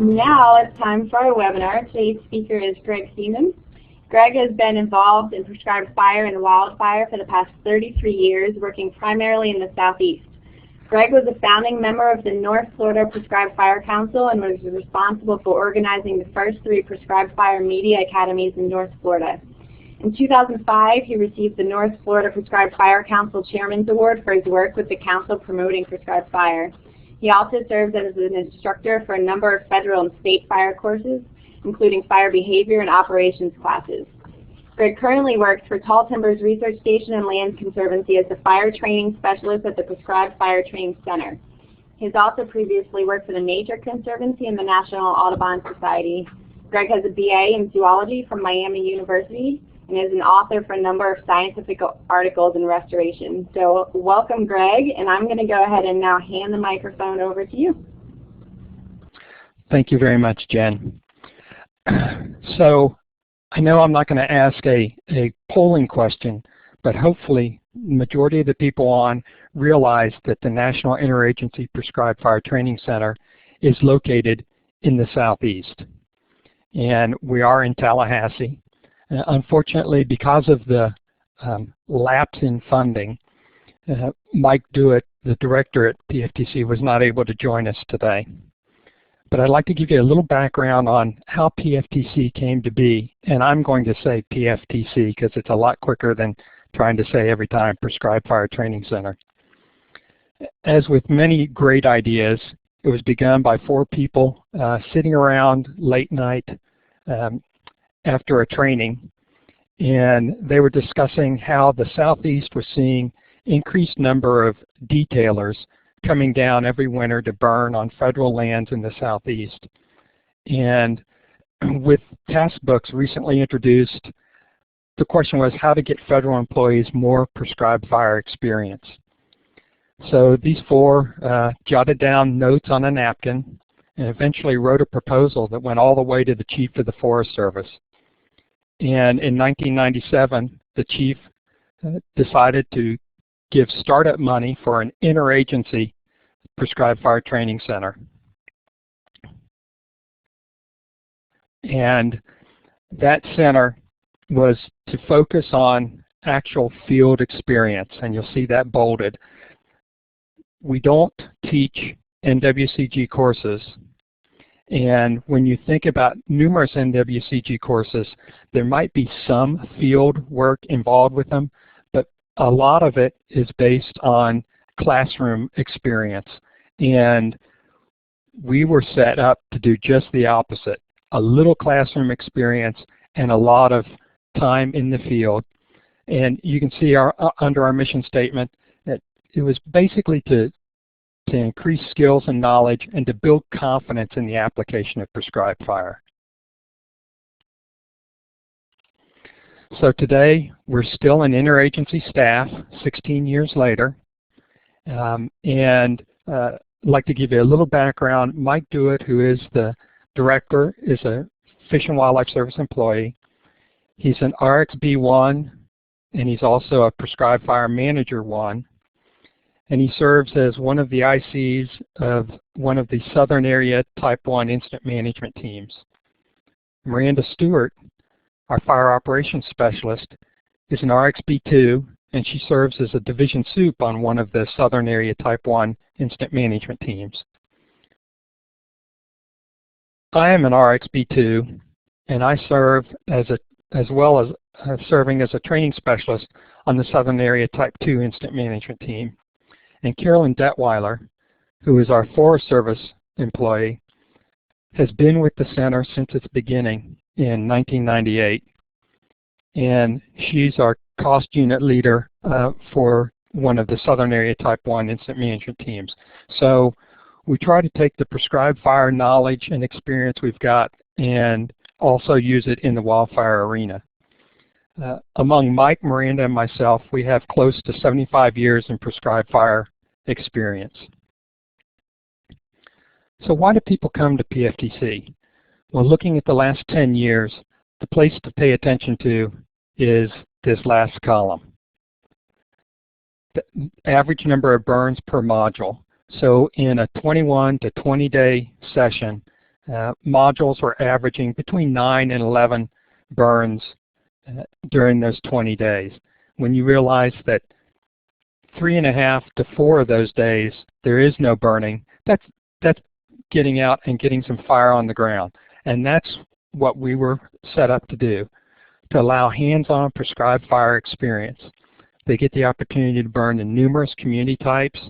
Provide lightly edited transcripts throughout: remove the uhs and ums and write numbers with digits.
Now it's time for our webinar. Today's speaker is Greg Seamon. Greg has been involved in prescribed fire and wildfire for the past 33 years, working primarily in the Southeast. Greg was a founding member of the North Florida Prescribed Fire Council and was responsible for organizing the first 3 prescribed fire media academies in North Florida. In 2005, he received the North Florida Prescribed Fire Council Chairman's Award for his work with the council promoting prescribed fire. He also serves as an instructor for a number of federal and state fire courses, including fire behavior and operations classes. Greg currently works for Tall Timbers Research Station and Land Conservancy as the fire training specialist at the Prescribed Fire Training Center. He has also previously worked for the Nature Conservancy and the National Audubon Society. Greg has a BA in zoology from Miami University and is an author for a number of scientific articles in restoration. So welcome, Greg, and I'm going to go ahead and now hand the microphone over to you. Thank you very much, Jen. So I know I'm not going to ask a polling question, but hopefully the majority of the people on realize that the National Interagency Prescribed Fire Training Center is located in the Southeast. And we are in Tallahassee. Unfortunately, because of the lapse in funding, Mike Dewitt, the director at PFTC, was not able to join us today. But I'd like to give you a little background on how PFTC came to be, and I'm going to say PFTC because it's a lot quicker than trying to say every time Prescribed Fire Training Center. As with many great ideas, it was begun by 4 people sitting around late night after a training, and they were discussing how the Southeast was seeing increased number of detailers coming down every winter to burn on federal lands in the Southeast. And with task books recently introduced, the question was how to get federal employees more prescribed fire experience. So these 4 jotted down notes on a napkin and eventually wrote a proposal that went all the way to the Chief of the Forest Service. And in 1997, the Chief decided to give startup money for an interagency prescribed fire training center. And that center was to focus on actual field experience, and you'll see that bolded. We don't teach NWCG courses, and when you think about numerous NWCG courses, there might be some field work involved with them, but a lot of it is based on classroom experience. And we were set up to do just the opposite, a little classroom experience and a lot of time in the field. And you can see under our mission statement that it was basically to increase skills and knowledge and to build confidence in the application of prescribed fire. So today we're still an interagency staff 16 years later, and I'd like to give you a little background. Mike Dewitt, who is the director, is a Fish and Wildlife Service employee. He's an RXB1, and he's also a Prescribed Fire Manager 1. And he serves as one of the ICs of one of the Southern Area Type 1 Incident Management teams. Miranda Stewart, our Fire Operations Specialist, is an RXB2, and she serves as a Division Soup on one of the Southern Area Type 1 Incident Management teams. I am an RXB2, and I serve as well as serving as a training specialist on the Southern Area Type 2 Incident Management team. And Carolyn Detweiler, who is our Forest Service employee, has been with the center since its beginning in 1998. And she's our cost unit leader for one of the Southern Area Type 1 Incident Management teams. So we try to take the prescribed fire knowledge and experience we've got and also use it in the wildfire arena. Among Mike, Miranda, and myself, we have close to 75 years in prescribed fire experience. So why do people come to PFTC? Well, looking at the last 10 years, the place to pay attention to is this last column. The average number of burns per module. So in a 21 to 20 day session, modules were averaging between 9 and 11 burns during those 20 days. When you realize that 3.5 to 4 of those days there is no burning, that's getting out and getting some fire on the ground. And that's what we were set up to do, to allow hands-on prescribed fire experience. They get the opportunity to burn in numerous community types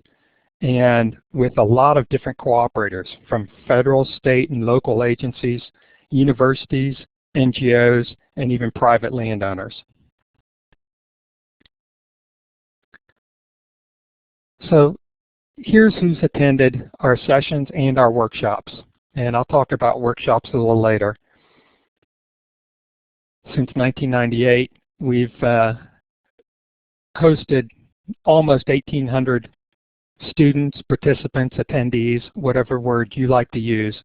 and with a lot of different cooperators from federal, state, and local agencies, universities, NGOs, and even private landowners. So here's who's attended our sessions and our workshops. And I'll talk about workshops a little later. Since 1998, we've hosted almost 1,800 students, participants, attendees, whatever word you like to use.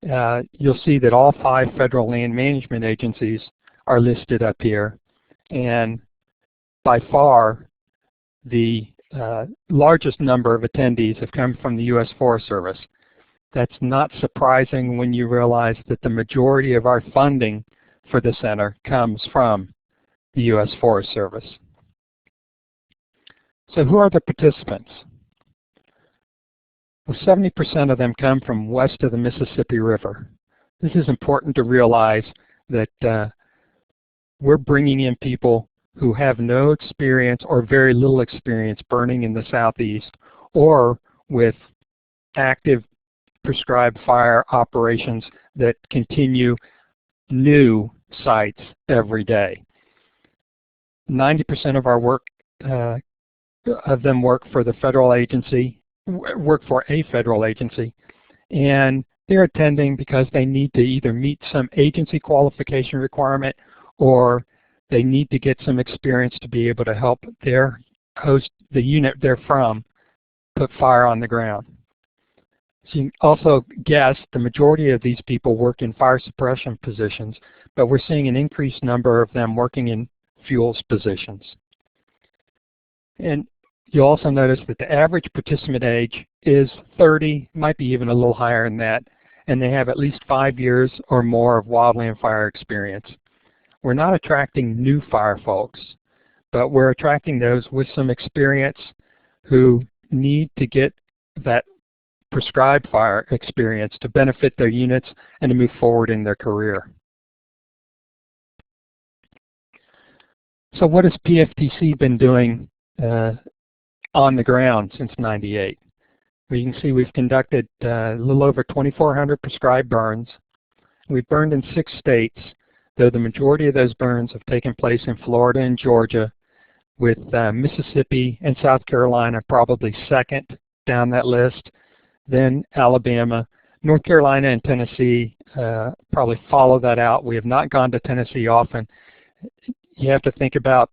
You'll see that all 5 federal land management agencies are listed up here. And by far, the largest number of attendees have come from the U.S. Forest Service. That's not surprising when you realize that the majority of our funding for the center comes from the U.S. Forest Service. So who are the participants? Well, 70% of them come from west of the Mississippi River. This is important to realize that we're bringing in people who have no experience or very little experience burning in the southeast or with active prescribed fire operations that continue new sites every day. 90% of our work of them work for the federal agency, work for a federal agency, and they're attending because they need to either meet some agency qualification requirement or they need to get some experience to be able to help their host, the unit they're from, put fire on the ground. So you can also guess the majority of these people work in fire suppression positions, but we're seeing an increased number of them working in fuels positions. And you'll also notice that the average participant age is 30, might be even a little higher than that, and they have at least 5 years or more of wildland fire experience. We're not attracting new fire folks, but we're attracting those with some experience who need to get that prescribed fire experience to benefit their units and to move forward in their career. So what has PFTC been doing on the ground since '98? Well, you can see we've conducted a little over 2,400 prescribed burns. We've burned in 6 states, though the majority of those burns have taken place in Florida and Georgia, with Mississippi and South Carolina probably second down that list, then Alabama. North Carolina and Tennessee probably follow that out. We have not gone to Tennessee often. You have to think about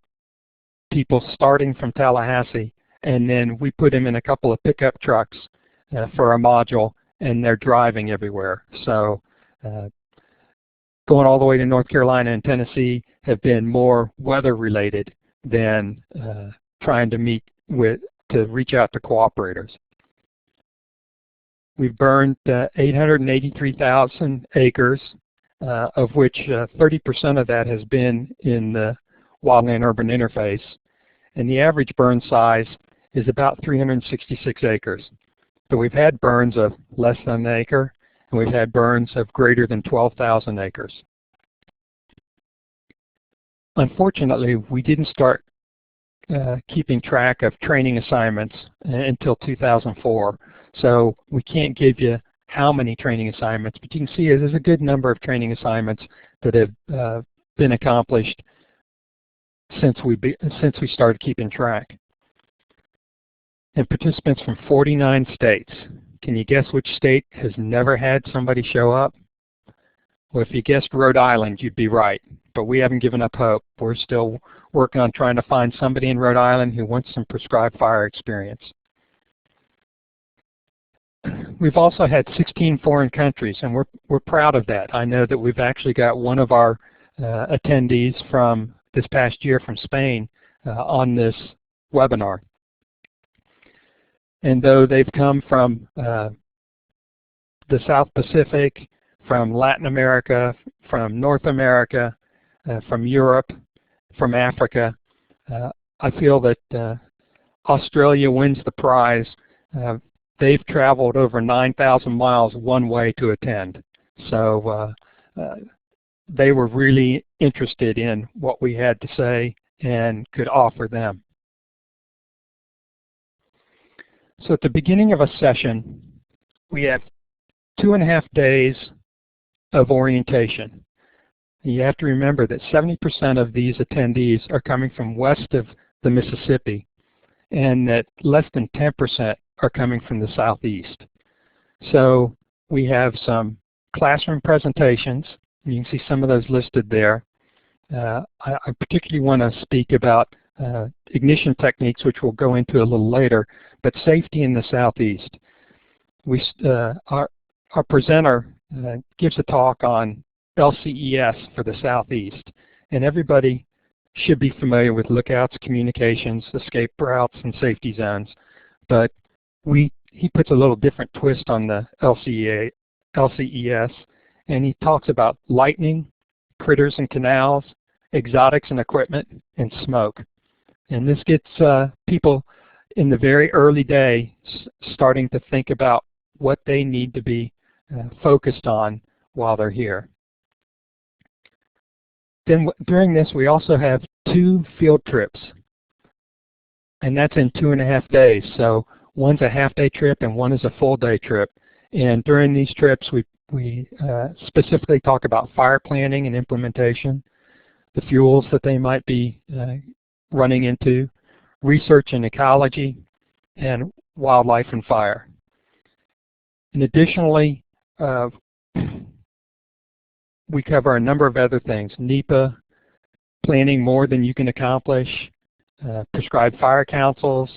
people starting from Tallahassee, and then we put them in a couple of pickup trucks for a module, and they're driving everywhere. So going all the way to North Carolina and Tennessee have been more weather related than trying to reach out to cooperators. We've burned 883,000 acres, of which 30% of that has been in the wildland-urban interface, and the average burn size is about 366 acres. So we've had burns of less than an acre, and we've had burns of greater than 12,000 acres. Unfortunately, we didn't start keeping track of training assignments until 2004. So we can't give you how many training assignments, but you can see there's a good number of training assignments that have been accomplished since we started keeping track. And participants from 49 states. Can you guess which state has never had somebody show up? Well, if you guessed Rhode Island, you'd be right, but we haven't given up hope. We're still working on trying to find somebody in Rhode Island who wants some prescribed fire experience. We've also had 16 foreign countries, and we're proud of that. I know that we've actually got one of our attendees from this past year from Spain on this webinar. And though they've come from the South Pacific, from Latin America, from North America, from Europe, from Africa. I feel that Australia wins the prize. They've traveled over 9,000 miles one way to attend. So they were really interested in what we had to say and could offer them. So at the beginning of a session, we have 2.5 days of orientation. You have to remember that 70% of these attendees are coming from west of the Mississippi, and that less than 10% are coming from the southeast. So we have some classroom presentations. You can see some of those listed there. I particularly want to speak about ignition techniques, which we'll go into a little later, but safety in the southeast. Our presenter gives a talk on LCES for the southeast, and everybody should be familiar with lookouts, communications, escape routes, and safety zones. But he puts a little different twist on the LCES, and he talks about lightning, critters and canals, exotics and equipment, and smoke. And this gets people in the very early day starting to think about what they need to be focused on while they're here. Then during this, we also have 2 field trips, and that's in 2.5 days. So one's a half-day trip and one is a full-day trip. And during these trips, we specifically talk about fire planning and implementation, the fuels that they might be running into, research in ecology, and wildlife and fire. And additionally, we cover a number of other things: NEPA, planning more than you can accomplish, prescribed fire councils,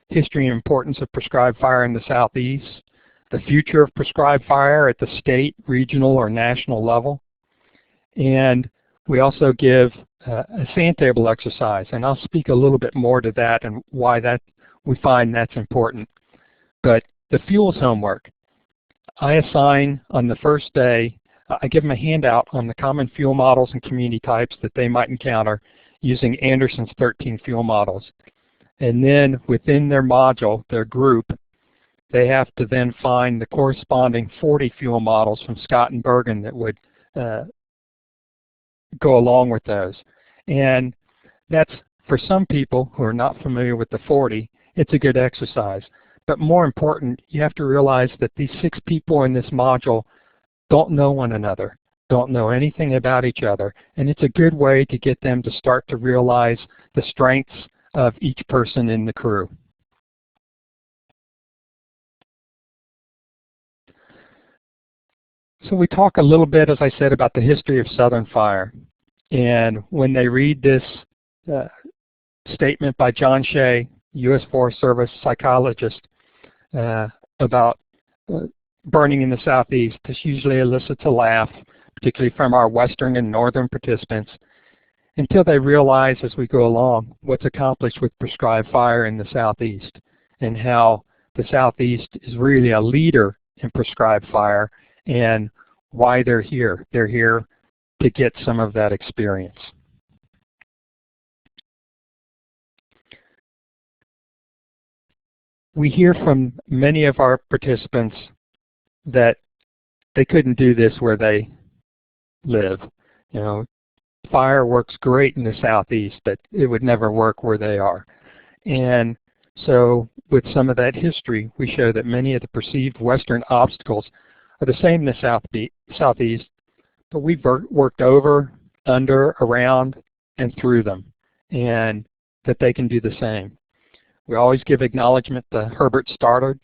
history and importance of prescribed fire in the southeast, the future of prescribed fire at the state, regional, or national level. And we also give a sand table exercise, and I'll speak a little bit more to that and why we find that's important. But the fuels homework, I assign on the first day, I give them a handout on the common fuel models and community types that they might encounter using Anderson's 13 fuel models. And then within their module, their group, they have to then find the corresponding 40 fuel models from Scott and Bergen that would go along with those. And that's, for some people who are not familiar with the 40, it's a good exercise. But more important, you have to realize that these 6 people in this module don't know one another, don't know anything about each other, and it's a good way to get them to start to realize the strengths of each person in the crew. So we talk a little bit, as I said, about the history of Southern fire. And when they read this statement by John Shea, U.S. Forest Service psychologist, about burning in the southeast, this usually elicits a laugh, particularly from our western and northern participants, until they realize as we go along what's accomplished with prescribed fire in the southeast and how the southeast is really a leader in prescribed fire and why they're here. They're here to get some of that experience. We hear from many of our participants that they couldn't do this where they live. You know, fire works great in the southeast, but it would never work where they are. And so with some of that history, we show that many of the perceived western obstacles are the same in the southeast, but we've worked over, under, around, and through them, and that they can do the same. We always give acknowledgement to Herbert Stoddard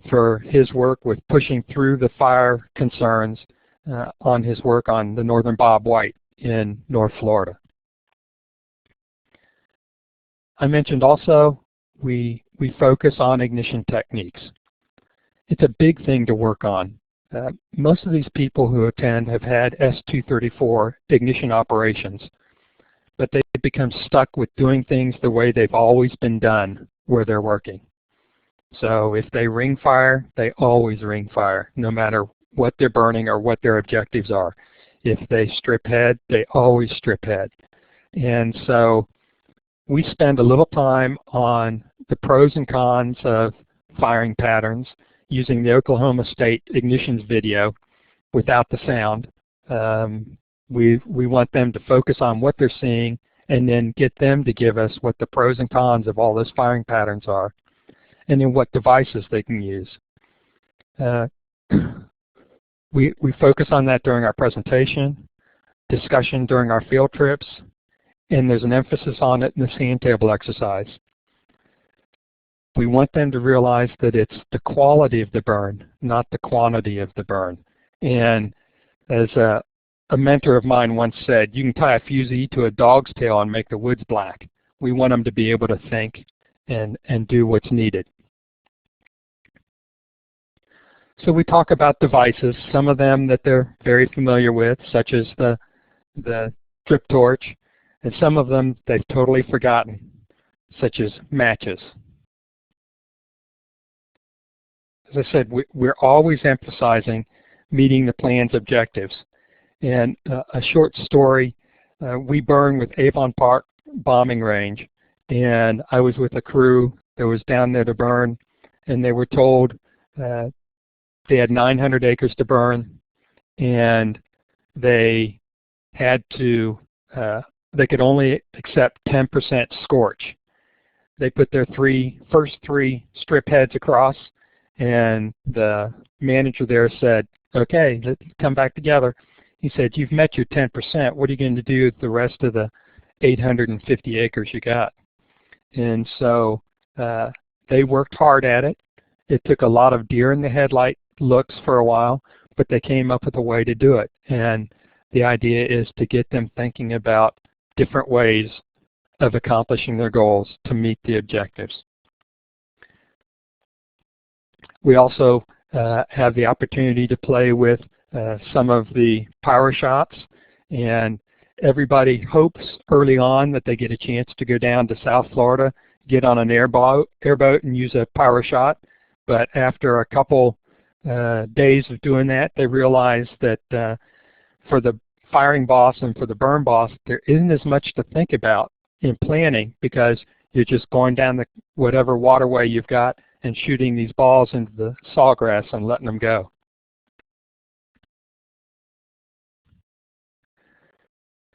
for his work with pushing through the fire concerns on his work on the Northern Bob White in North Florida. I mentioned also we focus on ignition techniques. It's a big thing to work on. Most of these people who attend have had S-234 ignition operations, but they become stuck with doing things the way they've always been done where they're working. So if they ring fire, they always ring fire, no matter what they're burning or what their objectives are. If they strip head, they always strip head. And so we spend a little time on the pros and cons of firing patterns using the Oklahoma State ignitions video without the sound. We want them to focus on what they're seeing and then get them to give us what the pros and cons of all those firing patterns are, and then what devices they can use. We focus on that during our presentation, discussion during our field trips, and there's an emphasis on it in the sand table exercise. We want them to realize that it's the quality of the burn, not the quantity of the burn. And as a mentor of mine once said, you can tie a fusee to a dog's tail and make the woods black. We want them to be able to think and do what's needed. So we talk about devices, some of them that they're very familiar with, such as the drip torch, and some of them they've totally forgotten, such as matches. As I said, we're always emphasizing meeting the plan's objectives. And a short story, we burn with Avon Park bombing range, and I was with a crew that was down there to burn, and they were told they had 900 acres to burn, and they had to, they could only accept 10% scorch. They put their first three strip heads across, and the manager there said, okay, let's come back together. He said, you've met your 10%. What are you going to do with the rest of the 850 acres you got? And so they worked hard at it. It took a lot of deer in the headlight looks for a while, but they came up with a way to do it. And the idea is to get them thinking about different ways of accomplishing their goals to meet the objectives. We also have the opportunity to play with some of the power shots, and everybody hopes early on that they get a chance to go down to South Florida, get on an airboat and use a power shot. But after a couple days of doing that, they realize that for the firing boss and for the burn boss, there isn't as much to think about in planning, because you're just going down whatever waterway you've got and shooting these balls into the sawgrass and letting them go.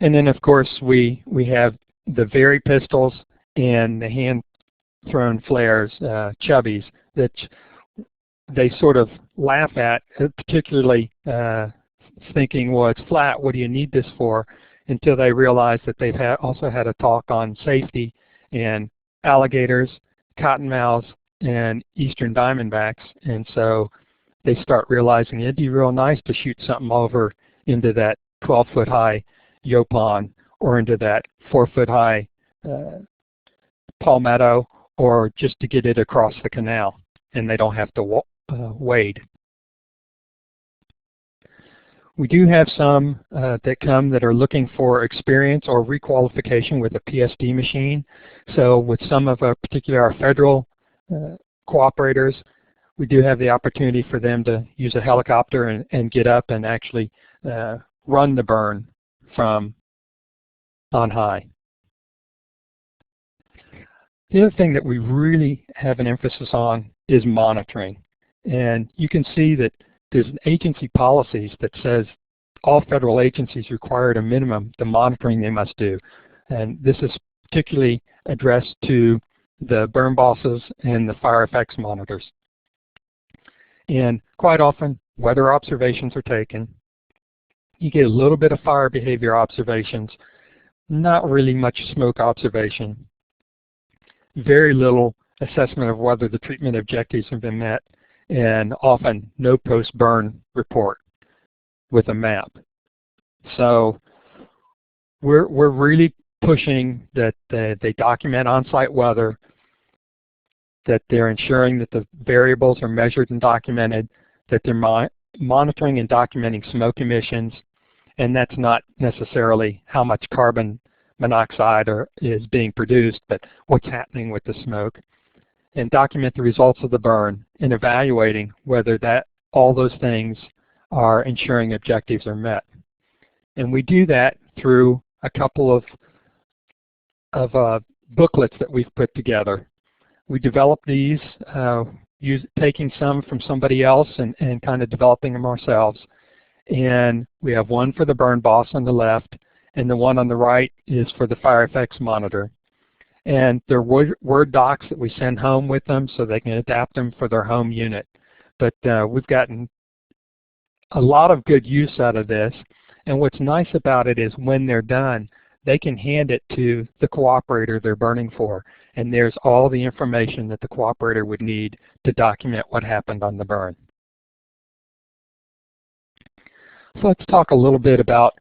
And then, of course, we have the Very pistols and the hand-thrown flares, chubbies, that they sort of laugh at, particularly thinking, well, it's flat, what do you need this for? Until they realize that they've also had a talk on safety and alligators, cottonmouths, and eastern diamondbacks. And so they start realizing it'd be real nice to shoot something over into that 12-foot high yopon or into that 4-foot high palmetto, or just to get it across the canal, and they don't have to wade. We do have some that come that are looking for experience or requalification with a PSD machine. So with some of our federal cooperators, we do have the opportunity for them to use a helicopter and get up and actually run the burn from on high. The other thing that we really have an emphasis on is monitoring. And you can see that there's an agency policies that says all federal agencies require at a minimum the monitoring they must do. And this is particularly addressed to the burn bosses and the fire effects monitors. And quite often, weather observations are taken. You get a little bit of fire behavior observations, not really much smoke observation, very little assessment of whether the treatment objectives have been met, and often no post-burn report with a map. So we're really pushing that they document on-site weather, that they're ensuring that the variables are measured and documented, that they're monitoring and documenting smoke emissions, and that's not necessarily how much carbon monoxide is being produced, but what's happening with the smoke, and document the results of the burn and evaluating whether all those things are ensuring objectives are met. And we do that through a couple of booklets that we've put together. We developed these, taking some from somebody else and kind of developing them ourselves. And we have one for the burn boss on the left, and the one on the right is for the fire effects monitor. And they're Word docs that we send home with them so they can adapt them for their home unit. But we've gotten a lot of good use out of this. And what's nice about it is when they're done, they can hand it to the cooperator they're burning for. And there's all the information that the cooperator would need to document what happened on the burn. So let's talk a little bit about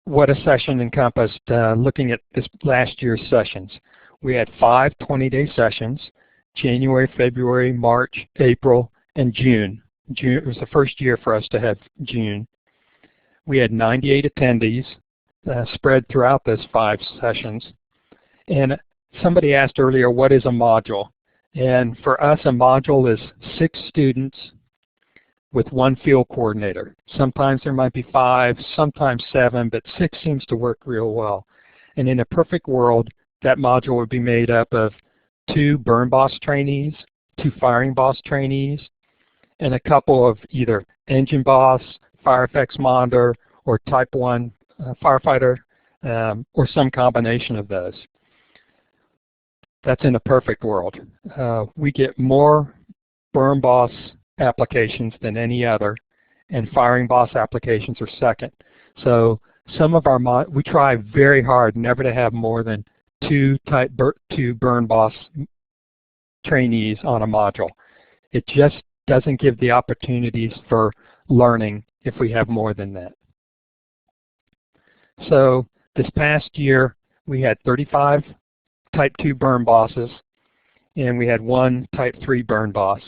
what a session encompassed, looking at this last year's sessions. We had 5 20-day sessions, January, February, March, April, and June. It was the first year for us to have June. We had 98 attendees spread throughout those 5 sessions. And somebody asked earlier, what is a module? And for us, a module is 6 students with 1 field coordinator. Sometimes there might be 5, sometimes 7, but 6 seems to work real well. And in a perfect world, that module would be made up of 2 burn boss trainees, 2 firing boss trainees, and a couple of either engine boss, fire effects monitor, or type 1 firefighter, or some combination of those. That's in a perfect world. We get more burn boss applications than any other, and firing boss applications are second. So some of our we try very hard never to have more than 2 burn boss trainees on a module. It just doesn't give the opportunities for learning if we have more than that. So this past year we had 35 type 2 burn bosses, and we had 1 type 3 burn boss.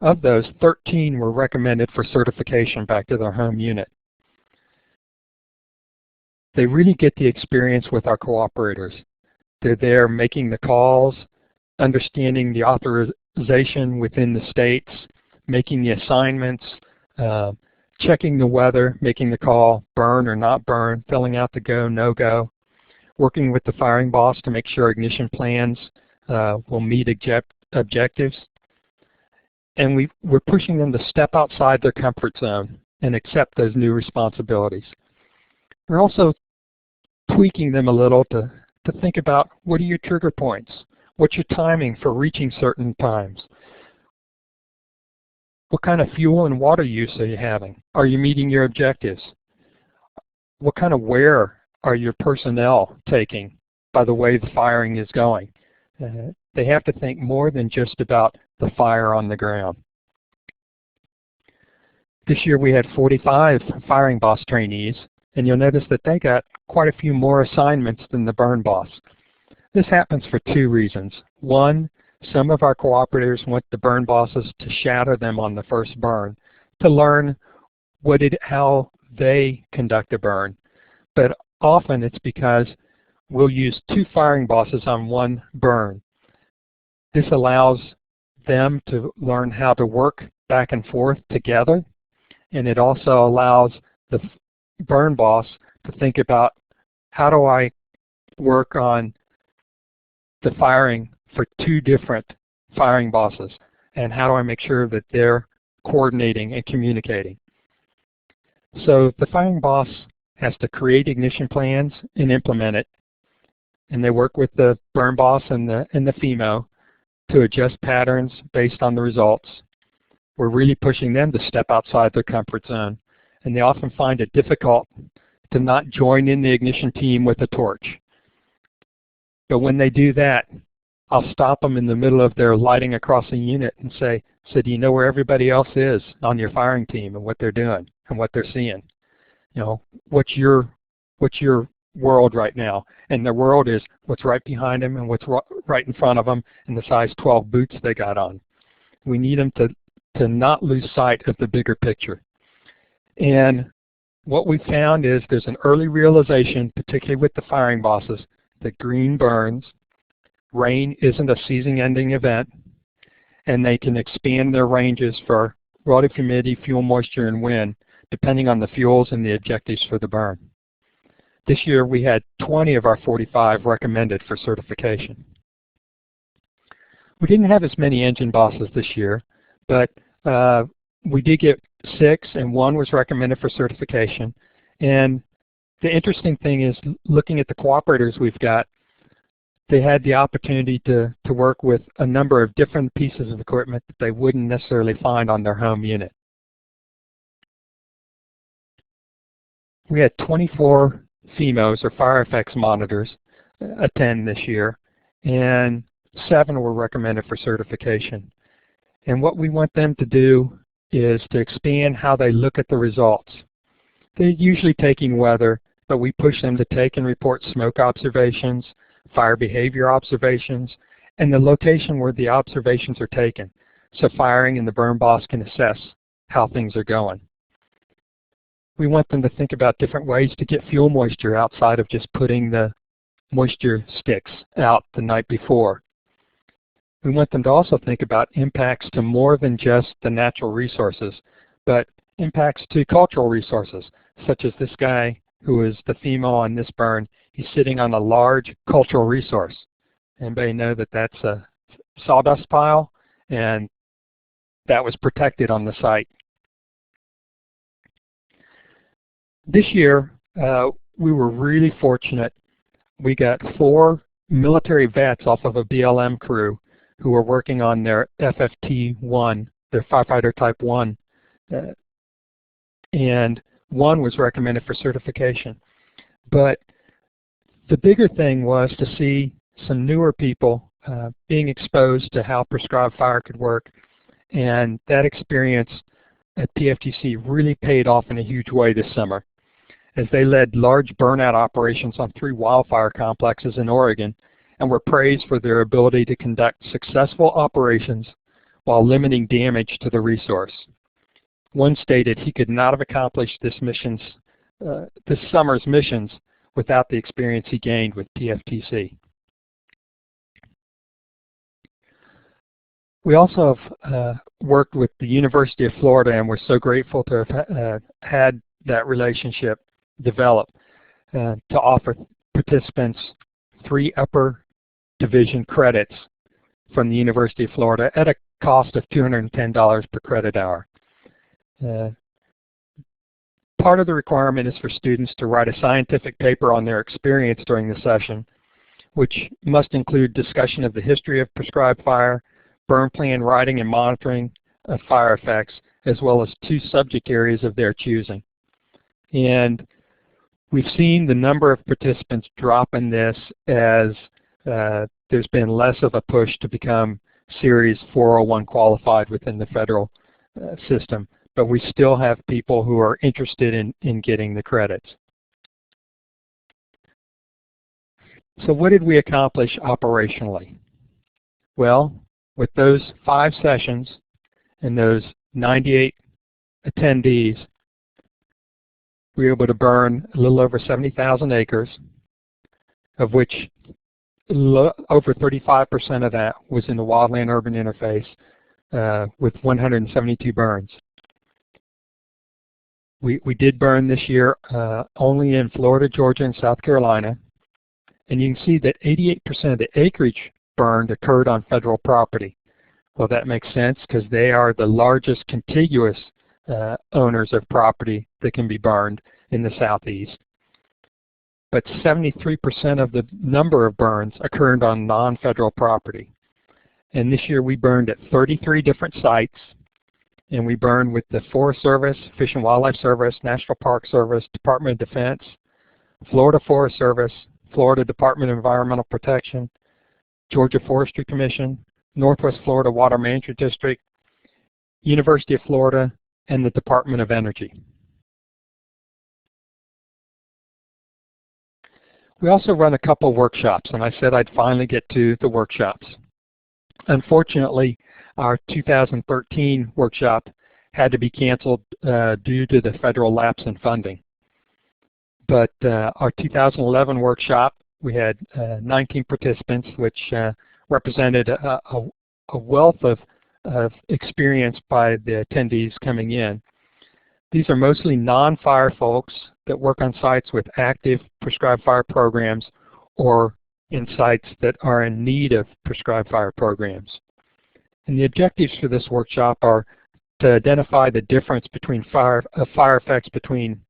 Of those, 13 were recommended for certification back to their home unit. They really get the experience with our cooperators. They're there making the calls, understanding the authorization within the states, making the assignments, checking the weather, making the call, burn or not burn, filling out the go, no-go, working with the firing boss to make sure ignition plans will meet objectives. And we're pushing them to step outside their comfort zone and accept those new responsibilities. We're also tweaking them a little to think about, what are your trigger points? What's your timing for reaching certain times? What kind of fuel and water use are you having? Are you meeting your objectives? What kind of wear are your personnel taking by the way the firing is going? They have to think more than just about the fire on the ground. This year we had 45 firing boss trainees, and you'll notice that they got quite a few more assignments than the burn boss. This happens for 2 reasons. One, some of our cooperators want the burn bosses to shadow them on the first burn to learn how they conduct a burn. But often it's because we'll use 2 firing bosses on 1 burn. This allows them to learn how to work back and forth together, and it also allows the burn boss to think about, how do I work on the firing for 2 different firing bosses, and how do I make sure that they're coordinating and communicating? So the firing boss has to create ignition plans and implement it, and they work with the burn boss and the FEMO to adjust patterns based on the results. We're really pushing them to step outside their comfort zone, and they often find it difficult to not join in the ignition team with a torch. But when they do that, I'll stop them in the middle of their lighting across a unit and say, so do you know where everybody else is on your firing team and what they're doing and what they're seeing? You know, what's your world right now? And their world is what's right behind them and what's right in front of them and the size 12 boots they got on. We need them to not lose sight of the bigger picture. And what we found is there's an early realization, particularly with the firing bosses, that green burns, rain isn't a season-ending event, and they can expand their ranges for relative humidity, fuel moisture, and wind, depending on the fuels and the objectives for the burn. This year we had 20 of our 45 recommended for certification. We didn't have as many engine bosses this year, but we did get 6, and 1 was recommended for certification. And the interesting thing is, looking at the cooperators we've got, they had the opportunity to work with a number of different pieces of equipment that they wouldn't necessarily find on their home unit. We had 24 FEMOs, or fire effects monitors, attend this year, and 7 were recommended for certification. And what we want them to do is to expand how they look at the results. They're usually taking weather, but we push them to take and report smoke observations, fire behavior observations, and the location where the observations are taken, so firing and the burn boss can assess how things are going. We want them to think about different ways to get fuel moisture outside of just putting the moisture sticks out the night before. We want them to also think about impacts to more than just the natural resources, but impacts to cultural resources, such as this guy who is the FEMO on this burn. He's sitting on a large cultural resource. Anybody know that that's a sawdust pile, and that was protected on the site. This year, we were really fortunate. We got 4 military vets off of a BLM crew who were working on their FFT-1, their firefighter type 1, and 1 was recommended for certification. But the bigger thing was to see some newer people being exposed to how prescribed fire could work, and that experience at PFTC really paid off in a huge way this summer, as they led large burnout operations on 3 wildfire complexes in Oregon and were praised for their ability to conduct successful operations while limiting damage to the resource. One stated he could not have accomplished this summer's missions without the experience he gained with PFTC. We also have worked with the University of Florida, and we're so grateful to have had that relationship develop to offer participants 3 upper division credits from the University of Florida at a cost of $210 per credit hour. Part of the requirement is for students to write a scientific paper on their experience during the session, which must include discussion of the history of prescribed fire, burn plan writing and monitoring of fire effects, as well as 2 subject areas of their choosing. And we've seen the number of participants drop in this as there's been less of a push to become Series 401 qualified within the federal system, but we still have people who are interested in getting the credits. So what did we accomplish operationally? Well, with those 5 sessions and those 98 attendees, we were able to burn a little over 70,000 acres, of which over 35% of that was in the wildland-urban interface with 172 burns. We did burn this year only in Florida, Georgia, and South Carolina, and you can see that 88% of the acreage burned occurred on federal property. Well, that makes sense because they are the largest contiguous owners of property that can be burned in the southeast. But 73% of the number of burns occurred on non-federal property. And this year we burned at 33 different sites, and we burned with the Forest Service, Fish and Wildlife Service, National Park Service, Department of Defense, Florida Forest Service, Florida Department of Environmental Protection, Georgia Forestry Commission, Northwest Florida Water Management District, University of Florida, and the Department of Energy. We also run a couple of workshops, and I said I'd finally get to the workshops. Unfortunately, our 2013 workshop had to be canceled due to the federal lapse in funding. But our 2011 workshop, we had 19 participants, which represented a wealth of of experience by the attendees coming in. These are mostly non-fire folks that work on sites with active prescribed fire programs or in sites that are in need of prescribed fire programs. And the objectives for this workshop are to identify the difference between fire effects between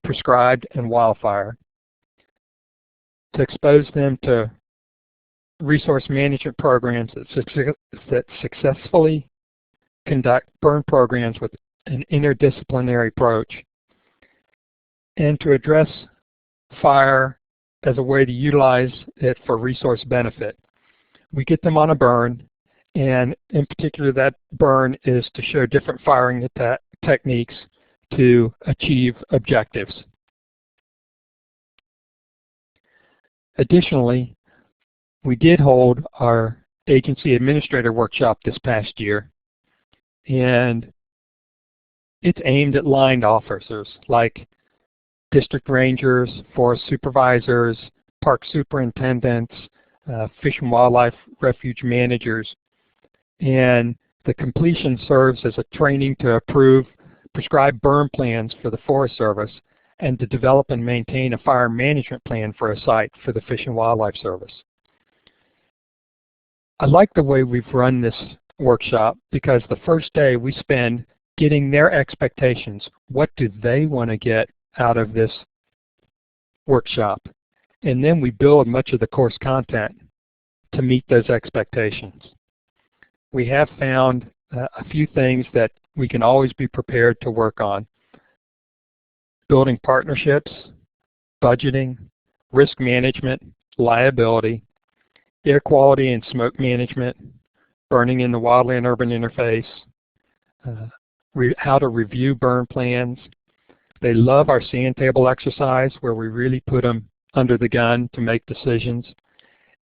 prescribed and wildfire, to expose them to resource management programs that successfully conduct burn programs with an interdisciplinary approach, and to address fire as a way to utilize it for resource benefit. We get them on a burn, and in particular that burn is to show different firing techniques to achieve objectives. Additionally, we did hold our agency administrator workshop this past year, and it's aimed at line officers like district rangers, forest supervisors, park superintendents, fish and wildlife refuge managers. And the completion serves as a training to approve prescribed burn plans for the Forest Service and to develop and maintain a fire management plan for a site for the Fish and Wildlife Service. I like the way we've run this workshop because the first day we spend getting their expectations. What do they want to get out of this workshop? And then we build much of the course content to meet those expectations. We have found a few things that we can always be prepared to work on. Building partnerships, budgeting, risk management, liability, air quality and smoke management, burning in the wildland-urban interface, how to review burn plans. They love our sand table exercise where we really put them under the gun to make decisions.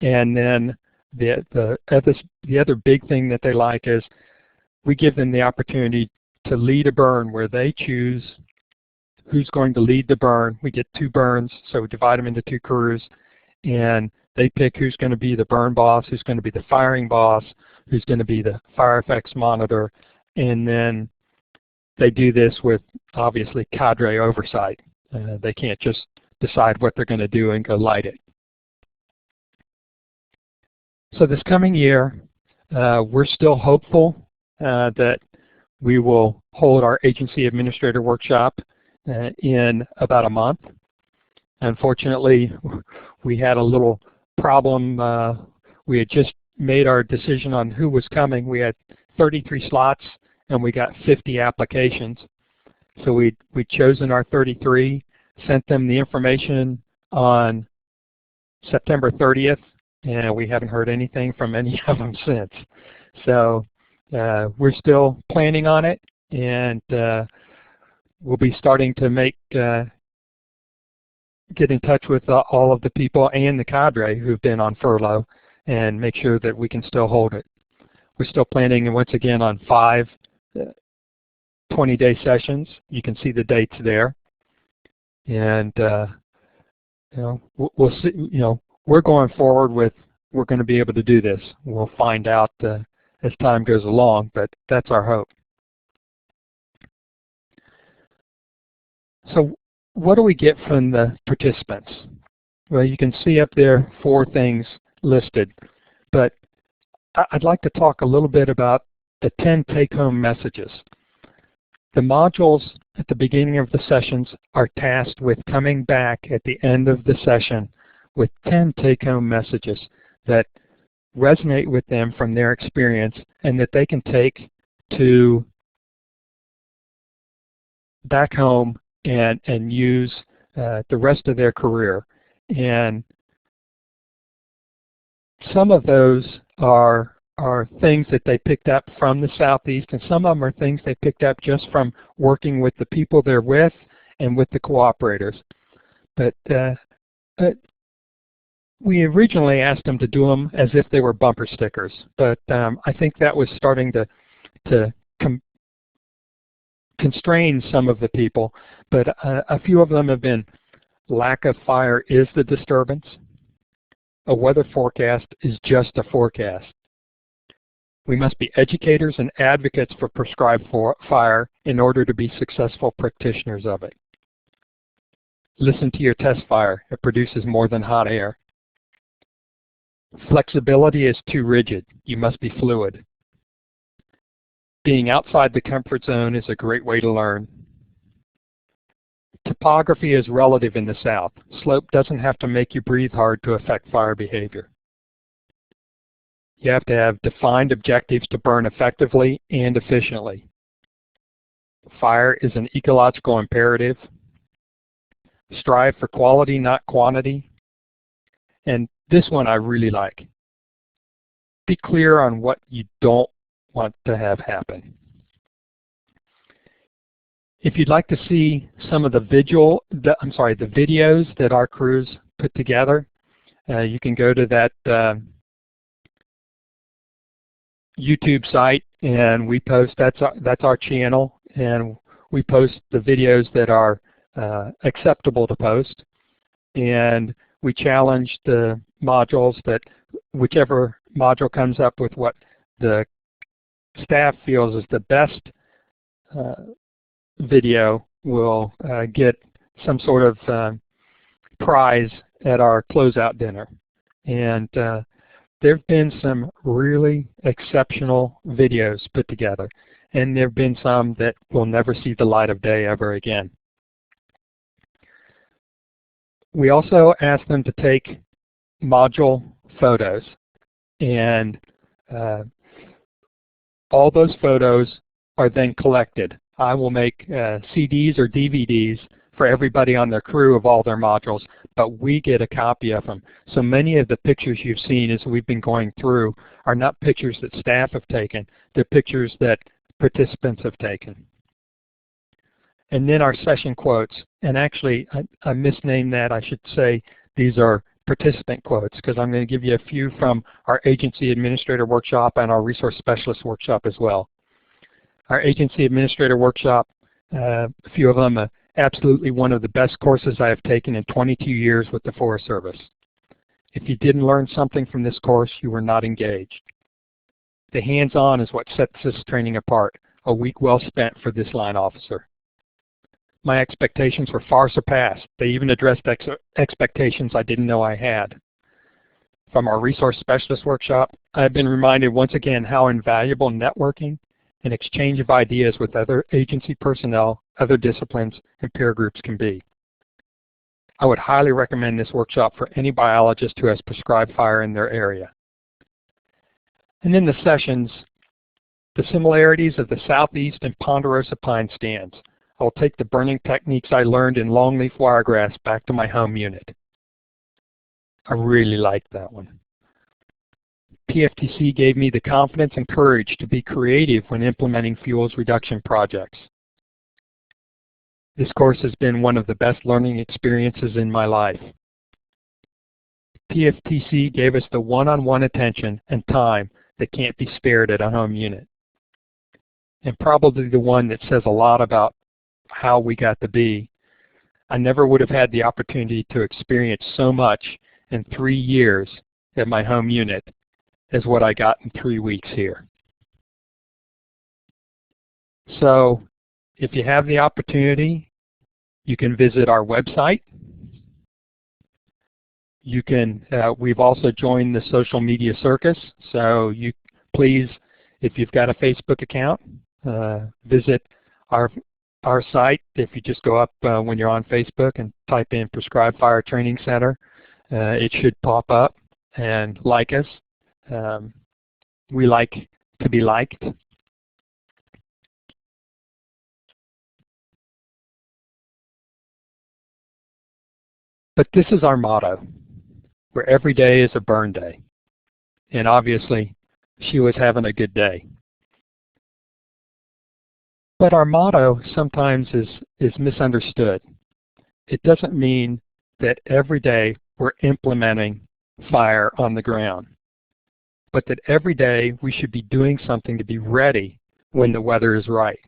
And then the other big thing that they like is we give them the opportunity to lead a burn where they choose who's going to lead the burn. We get 2 burns, so we divide them into 2 crews, and they pick who's going to be the burn boss, who's going to be the firing boss, who's going to be the fire effects monitor, and then they do this with, obviously, cadre oversight. They can't just decide what they're going to do and go light it. So this coming year, we're still hopeful that we will hold our agency administrator workshop in about a month. Unfortunately, we had a little problem. We had just made our decision on who was coming. We had 33 slots and we got 50 applications. So we'd chosen our 33, sent them the information on September 30th, and we haven't heard anything from any of them since. So we're still planning on it, and we'll be starting to get in touch with all of the people and the cadre who've been on furlough and make sure that we can still hold it. We're still planning, once again, on 5 20-day sessions. You can see the dates there. And we'll see. We're going forward with, we're going to be able to do this. We'll find out as time goes along, but that's our hope. So what do we get from the participants? Well, you can see up there 4 things listed, but I'd like to talk a little bit about the 10 take-home messages. The modules at the beginning of the sessions are tasked with coming back at the end of the session with 10 take-home messages that resonate with them from their experience and that they can take to back home and use the rest of their career. And some of those are things that they picked up from the Southeast, and some of them are things they picked up just from working with the people they're with and with the cooperators. But we originally asked them to do them as if they were bumper stickers, but I think that was starting to constrain some of the people. But a few of them have been: lack of fire is the disturbance. A weather forecast is just a forecast. We must be educators and advocates for prescribed fire in order to be successful practitioners of it. Listen to your test fire. It produces more than hot air. Flexibility is too rigid. You must be fluid. Being outside the comfort zone is a great way to learn. Topography is relative in the South. Slope doesn't have to make you breathe hard to affect fire behavior. You have to have defined objectives to burn effectively and efficiently. Fire is an ecological imperative. Strive for quality, not quantity. And this one I really like. Be clear on what you don't want to have happen. If you'd like to see some of the videos that our crews put together, you can go to that YouTube site, and we post. That's our channel, and we post the videos that are acceptable to post, and we challenge the modules that whichever module comes up with what the staff feels is the best video will get some sort of prize at our closeout dinner. And there have been some really exceptional videos put together, and there have been some that will never see the light of day ever again. We also asked them to take module photos, and all those photos are then collected. I will make CDs or DVDs for everybody on their crew of all their modules, but we get a copy of them. So many of the pictures you've seen as we've been going through are not pictures that staff have taken, they're pictures that participants have taken. And then our session quotes, and actually I misnamed that. I should say these are participant quotes, because I'm going to give you a few from our agency administrator workshop and our resource specialist workshop as well. Our agency administrator workshop, a few of them, absolutely one of the best courses I have taken in 22 years with the Forest Service. If you didn't learn something from this course, you were not engaged. The hands-on is what sets this training apart, a week well spent for this line officer. My expectations were far surpassed. They even addressed expectations I didn't know I had. From our resource specialist workshop, I have been reminded once again how invaluable networking and exchange of ideas with other agency personnel, other disciplines, and peer groups can be. I would highly recommend this workshop for any biologist who has prescribed fire in their area. And in the sessions, the similarities of the southeast and ponderosa pine stands. I will take the burning techniques I learned in longleaf wiregrass back to my home unit. I really liked that one. PFTC gave me the confidence and courage to be creative when implementing fuels reduction projects. This course has been one of the best learning experiences in my life. PFTC gave us the one-on-one attention and time that can't be spared at a home unit. And probably the one that says a lot about how we got to be. I never would have had the opportunity to experience so much in 3 years at my home unit as what I got in 3 weeks here. So if you have the opportunity, you can visit our website. You can, we've also joined the social media circus, so you please, if you've got a Facebook account, visit our site. If you just go up when you're on Facebook and type in Prescribed Fire Training Center, it should pop up, and like us. We like to be liked. But this is our motto, where every day is a burn day. And obviously, she was having a good day. But our motto sometimes is misunderstood. It doesn't mean that every day we're implementing fire on the ground, but that every day we should be doing something to be ready when the weather is right.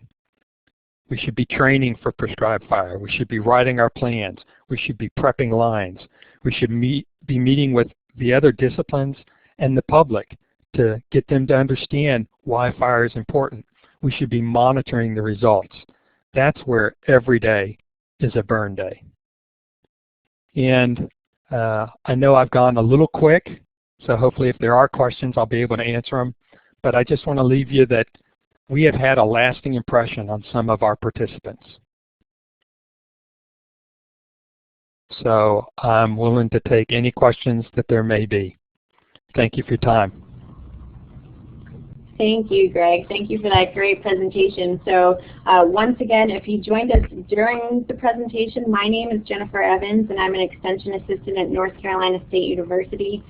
We should be training for prescribed fire. We should be writing our plans. We should be prepping lines. We should be meeting with the other disciplines and the public to get them to understand why fire is important. We should be monitoring the results. That's where every day is a burn day. And I know I've gone a little quick, so hopefully if there are questions, I'll be able to answer them. But I just want to leave you that we have had a lasting impression on some of our participants. So I'm willing to take any questions that there may be. Thank you for your time. Thank you, Greg. Thank you for that great presentation. So once again, if you joined us during the presentation, my name is Jennifer Evans, and I'm an Extension Assistant at North Carolina State University.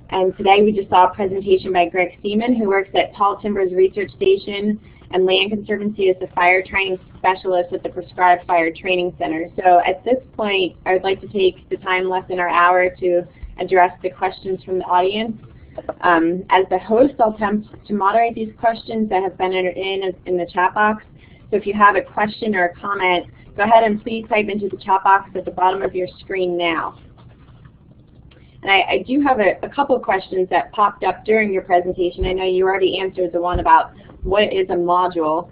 And today we just saw a presentation by Greg Seamon, who works at Tall Timbers Research Station and Land Conservancy as the Fire Training Specialist at the Prescribed Fire Training Center. So at this point, I would like to take the time less than our hour to address the questions from the audience. As the host, I'll attempt to moderate these questions that have been entered in the chat box. So if you have a question or a comment, go ahead and please type into the chat box at the bottom of your screen now. And I do have a couple of questions that popped up during your presentation. I know you already answered the one about what is a module.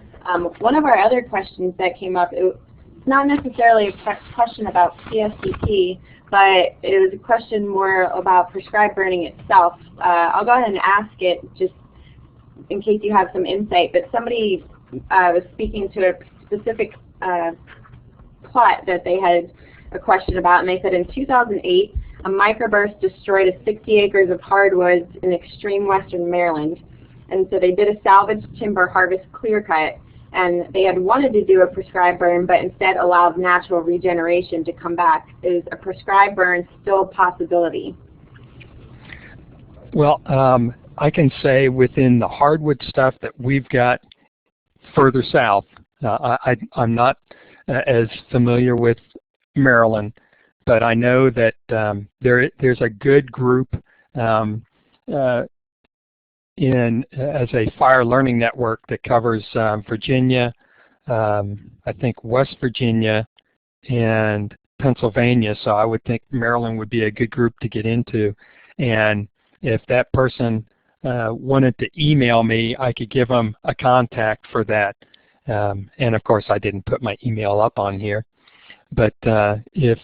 One of our other questions that came up, it's not necessarily a question about PFTC, but it was a question more about prescribed burning itself. I'll go ahead and ask it just in case you have some insight, but somebody was speaking to a specific plot that they had a question about, and they said in 2008, a microburst destroyed 60 acres of hardwoods in extreme western Maryland. And so they did a salvage timber harvest clear cut, and they had wanted to do a prescribed burn, but instead allowed natural regeneration to come back. Is a prescribed burn still a possibility? Well, I can say within the hardwood stuff that we've got further south, I'm not as familiar with Maryland, but I know that there's a good group as a fire learning network that covers Virginia, I think West Virginia, and Pennsylvania. So I would think Maryland would be a good group to get into. And if that person wanted to email me, I could give them a contact for that. And of course, I didn't put my email up on here. But if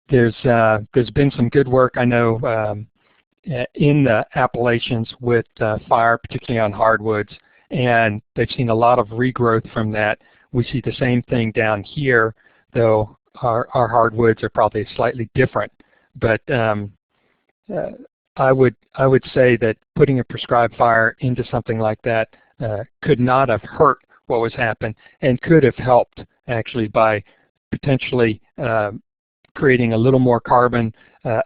there's been some good work, I know, in the Appalachians with fire, particularly on hardwoods, and they've seen a lot of regrowth from that. We see the same thing down here, though our hardwoods are probably slightly different. But I would say that putting a prescribed fire into something like that could not have hurt what was happening, and could have helped actually by potentially creating a little more carbon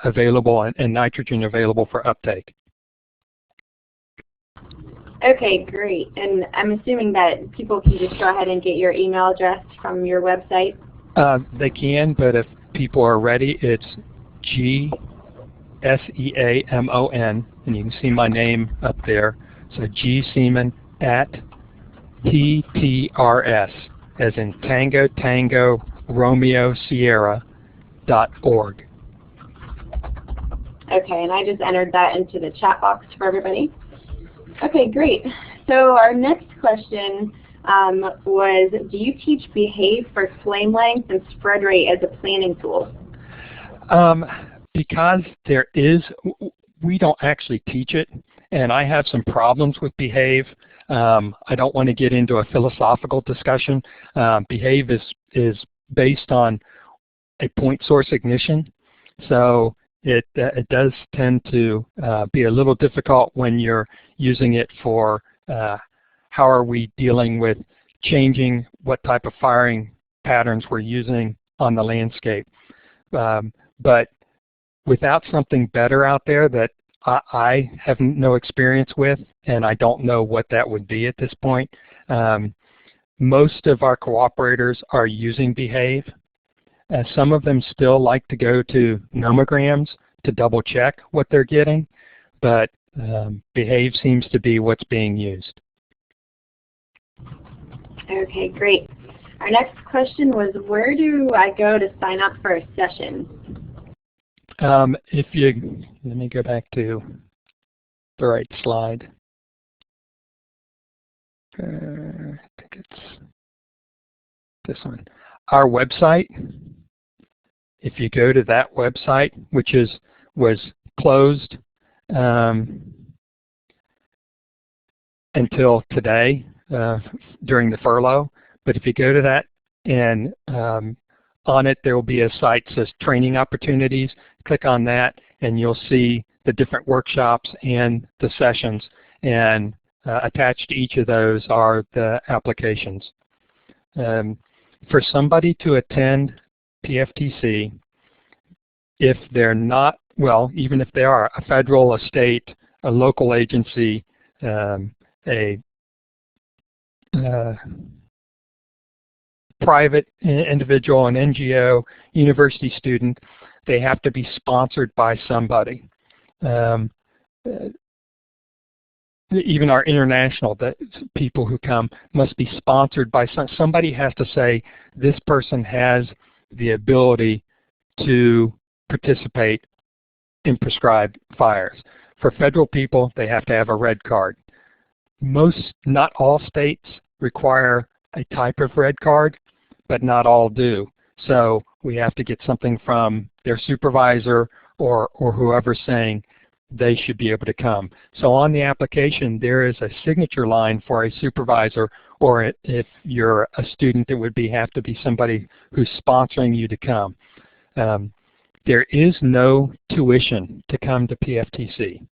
available and nitrogen available for uptake. Okay, great. And I'm assuming that people can just go ahead and get your email address from your website? They can, but if people are ready, it's G-S-E-A-M-O-N, and you can see my name up there. So G Seamon at TTRS, as in Tango, Tango, Romeo, Sierra, .org. Okay, and I just entered that into the chat box for everybody. Okay, great. So our next question was, do you teach Behave for flame length and spread rate as a planning tool? Because we don't actually teach it, and I have some problems with Behave. I don't want to get into a philosophical discussion. Behave is based on a point source ignition, so it does tend to be a little difficult when you're using it for how are we dealing with changing what type of firing patterns we're using on the landscape. But without something better out there that I have no experience with, and I don't know what that would be at this point, most of our cooperators are using Behave. Some of them still like to go to nomograms to double check what they're getting, but Behave seems to be what's being used. Okay, great. Our next question was, where do I go to sign up for a session? Let me go back to the right slide. I think it's this one. Our website, if you go to that website, which was closed until today during the furlough, but if you go to that and on it there will be a site that says training opportunities. Click on that and you'll see the different workshops and the sessions, and attached to each of those are the applications. For somebody to attend PFTC, if they're not, well, even if they are a federal, a state, a local agency, a private individual, an NGO, university student, they have to be sponsored by somebody. Even our international people who come must be sponsored by somebody. Has to say this person has the ability to participate in prescribed fires. For federal people, they have to have a red card. Not all states require a type of red card, but not all do. So we have to get something from their supervisor or whoever's saying they should be able to come. So on the application, there is a signature line for a supervisor, or if you're a student, it would have to be somebody who's sponsoring you to come. There is no tuition to come to PFTC.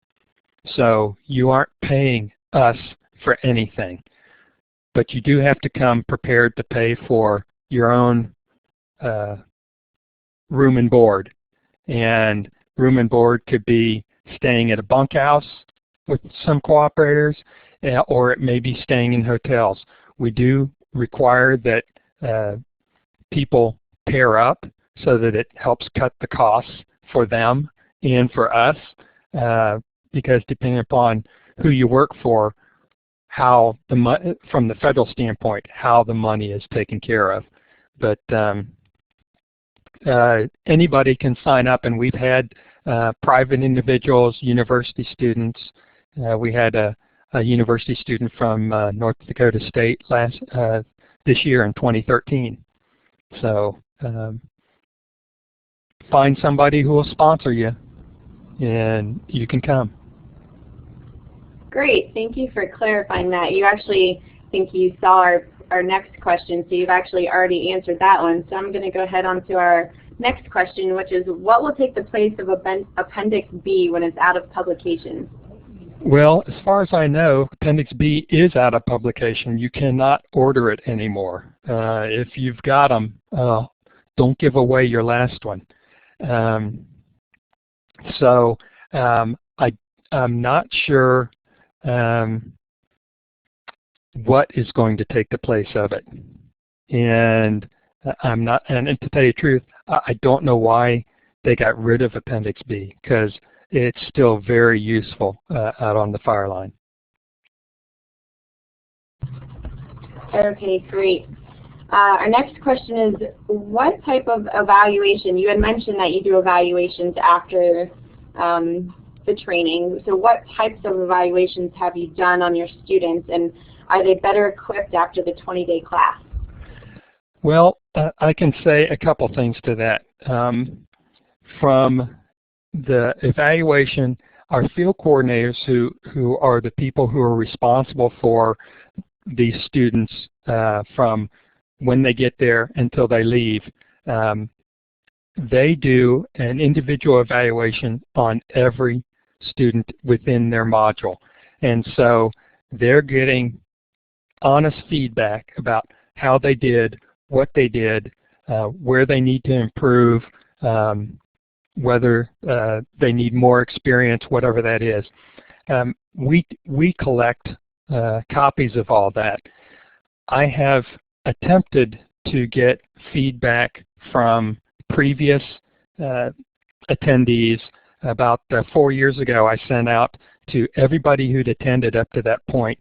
So you aren't paying us for anything. But you do have to come prepared to pay for your own room and board. And room and board could be staying at a bunkhouse with some cooperators, or it may be staying in hotels. We do require that people pair up so that it helps cut the costs for them and for us, because depending upon who you work for, how from the federal standpoint, how the money is taken care of. But anybody can sign up, and we've had private individuals, university students. We had a university student from North Dakota State this year in 2013. So find somebody who will sponsor you, and you can come. Great, thank you for clarifying that. You actually, I think you saw our next question, so you've actually already answered that one. So I'm going to go ahead on to our next question, which is, what will take the place of Appendix B when it's out of publication? Well, as far as I know, Appendix B is out of publication. You cannot order it anymore. If you've got them, don't give away your last one. I'm not sure what is going to take the place of it, and and to tell you the truth, I don't know why they got rid of Appendix B, because it's still very useful out on the fire line. Okay, great. Our next question is, what type of evaluation? You had mentioned that you do evaluations after the training. So what types of evaluations have you done on your students, and are they better equipped after the 20-day class? Well, I can say a couple things to that. From the evaluation, our field coordinators, who are the people who are responsible for these students from when they get there until they leave, they do an individual evaluation on every student within their module. And so they're getting honest feedback about how they did, what they did, where they need to improve, whether they need more experience, whatever that is. We collect copies of all that. I have attempted to get feedback from previous attendees. About 4 years ago, I sent out to everybody who'd attended up to that point,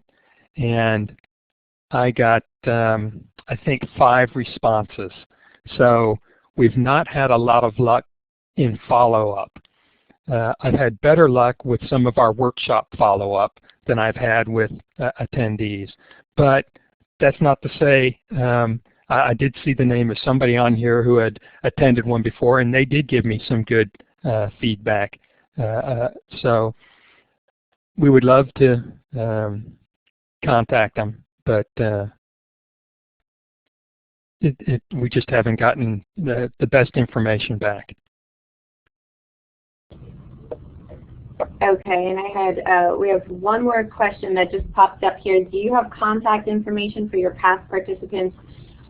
and I got, I think, 5 responses. So we've not had a lot of luck in follow-up. I've had better luck with some of our workshop follow-up than I've had with attendees. But that's not to say, I did see the name of somebody on here who had attended one before, and they did give me some good feedback. So we would love to contact them, but we just haven't gotten the best information back. Okay, and we have one more question that just popped up here. Do you have contact information for your past participants,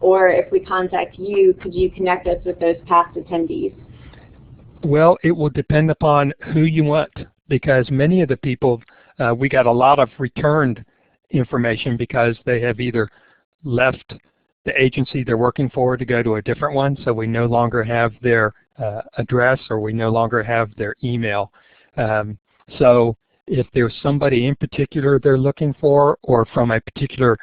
or if we contact you, could you connect us with those past attendees? Well, it will depend upon who you want, because many of the people, we got a lot of returned information because they have either left the agency they're working for to go to a different one, so we no longer have their address or we no longer have their email. So if there's somebody in particular they're looking for, or from a particular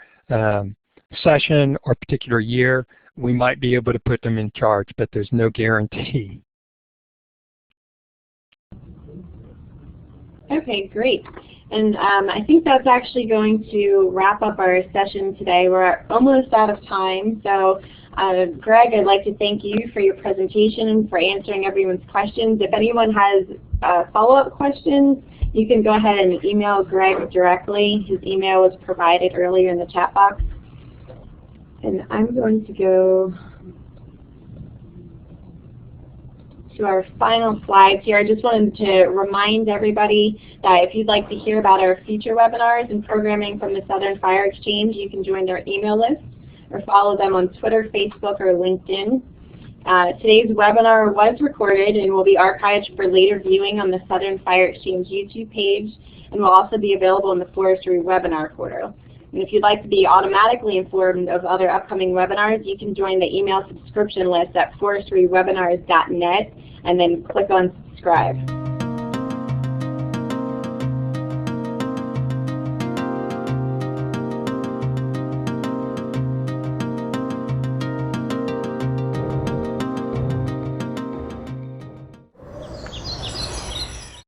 session or particular year, we might be able to put them in charge, but there's no guarantee. Okay, great. And I think that's actually going to wrap up our session today. We're almost out of time. So Greg, I'd like to thank you for your presentation and for answering everyone's questions. If anyone has follow-up questions, you can go ahead and email Greg directly. His email was provided earlier in the chat box. And I'm going to go to our final slides here. I just wanted to remind everybody that if you'd like to hear about our future webinars and programming from the Southern Fire Exchange, you can join their email list or follow them on Twitter, Facebook, or LinkedIn. Today's webinar was recorded and will be archived for later viewing on the Southern Fire Exchange YouTube page, and will also be available in the Forestry Webinar Portal. And if you'd like to be automatically informed of other upcoming webinars, you can join the email subscription list at forestrywebinars.net and then click on subscribe.